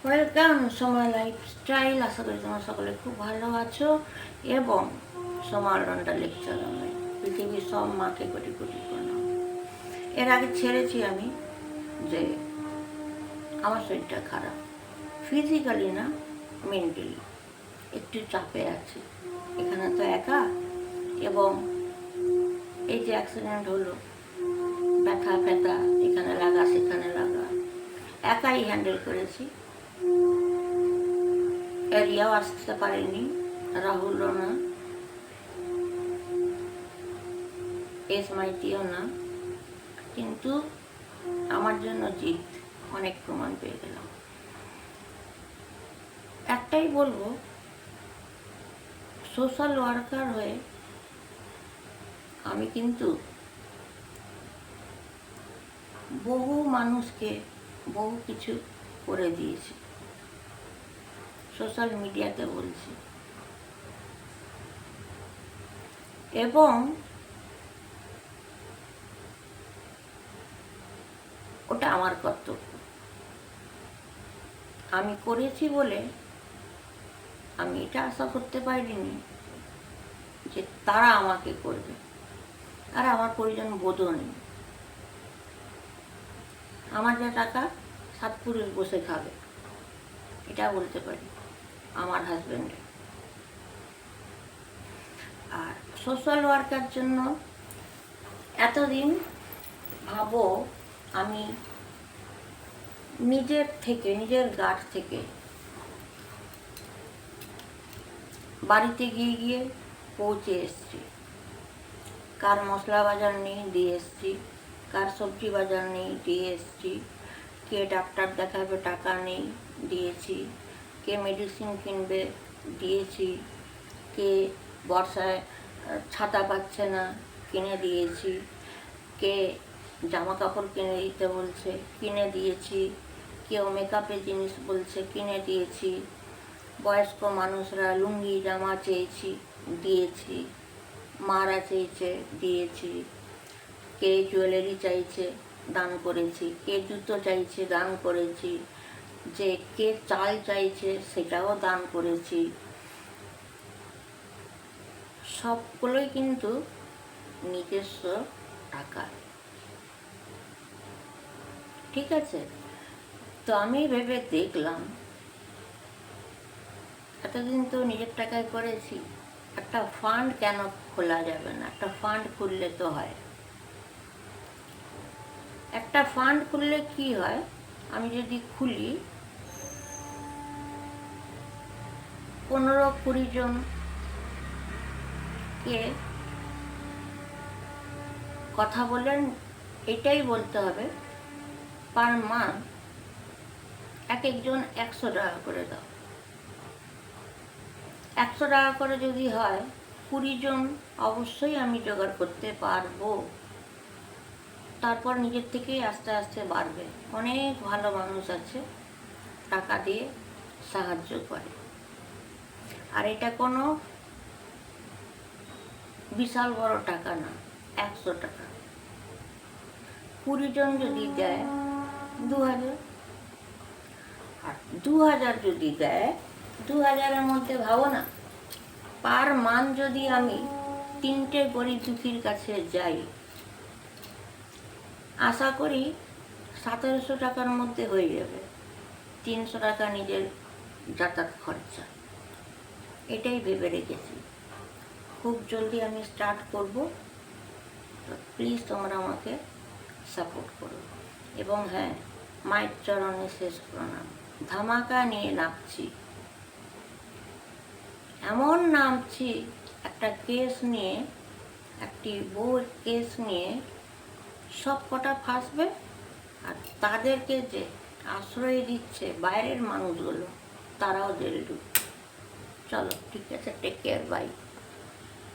Welcome Soma lifestyle. আশা করি তোমরা সকলে খুব ভালো আছো এবং সোমার রন্ডা লেকচার আমি পৃথিবীর সব মাকে কোটি কোটি প্রণাম। এর আগে ছেড়েছি আমি যে আমার শরীরটা খারাপ, ফিজিক্যালি না মেন্টালি একটু চাপে আছি। এখানে তো একা, এবং এই যে অ্যাক্সিডেন্ট হলো, ব্যথা ফেথা এখানে লাগা সেখানে লাগা, একাই হ্যান্ডেল করেছি। রিয়াও আসতে পারেনি, রাহুলও না, মাইতিও না, কিন্তু আমার জন্য জিত অনেক প্রমাণ পেয়ে গেলাম। একটাই বলবো, সোশ্যাল ওয়ার্কার হয়ে আমি কিন্তু বহু মানুষকে বহু কিছু করে দিয়েছি, সোশ্যাল মিডিয়াতে বলছি, এবং ওটা আমার কর্তব্য। আমি করেছি বলে আমি এটা আশা করতে পারিনি যে তারা আমাকে করবে, আর আমার প্রয়োজন বোধও নেই। আমার যা টাকা 7 পুরুষ বসে খাবে, এটা বলতে পারি আমার হাজব্যান্ডে। আর সোশ্যাল ওয়ার্কার জন্য এতদিন ভাবো আমি নিজের গাছ থেকে বাড়িতে গিয়ে গিয়ে পৌঁছে এসছি। কার মশলা বাজার নেই দিয়ে এসছি, কার সবজি বাজার নেই দিয়ে এসছি, কে ডাক্তার দেখাবে টাকা নেই দিয়েছি, কে মেডিসিন কিনবে দিয়েছি, কে বর্ষায় ছাতা পাচ্ছে না কিনে দিয়েছি, কে জামা কাপড় কিনে দিতে বলছে কিনে দিয়েছি, কেউ মেকআপের জিনিস বলছে কিনে দিয়েছি, বয়স্ক মানুষরা লুঙ্গি জামা চেয়েছি দিয়েছি, মারা চেয়েছে দিয়েছি, কে জুয়েলারি চাইছে দান করেছি, কে জুতো চাইছে দান করেছি, যে কে চাল চাইছে সেটাও দান করেছি। সবগুলোই কিন্তু নিজস্ব টাকা, ঠিক আছে? তো আমি ভেবে দেখলাম, এতদিন তো নিজের টাকায় করেছি, একটা ফান্ড কেন খোলা যাবে না? একটা ফান্ড খুললে তো হয়। একটা ফান্ড খুললে কি হয়, আমি যদি খুলি 15-20 জনকে কথা বলেন, এটাই বলতে হবে পার মান্থ এক একজন 100 টাকা করে দাও। 100 টাকা করে যদি হয় 20 জন অবশ্যই আমি জোগাড় করতে পারবো। তারপর নিজের থেকেই আস্তে আস্তে বাড়বে। অনেক ভালো মানুষ আছে টাকা দিয়ে সাহায্য করে, আর এটা কোনো বিশাল বড় টাকা না, 100 টাকা। 20 জন যদি দেয় 2000, আর 2000 যদি দেয়, 2000-এর মধ্যে ভাবো না, পার মান্থ যদি আমি 3টে গরিব দুঃখীর কাছে যাই, আশা করি 1700 টাকার মধ্যে হয়ে যাবে। 300 টাকা নিজের যাতায়াত খরচা। এটাই ভেবে রেখেছি, খুব জলদি আমি স্টার্ট করব। তো প্লিজ তোমরা আমাকে সাপোর্ট করো। এবং হ্যাঁ, মায়ের চরণে শেষ প্রণাম। ধামাকা নিয়ে নামছি, এমন নামছি, একটা কেস নিয়ে, একটি বউর কেস নিয়ে সব কটা ফাঁসবে, আর তাদেরকে যে আশ্রয় দিচ্ছে বাইরের মানুষগুলো, তারাও জেল ঢুকবে। চলো, ঠিক আছে, টেক কেয়ার, বাই।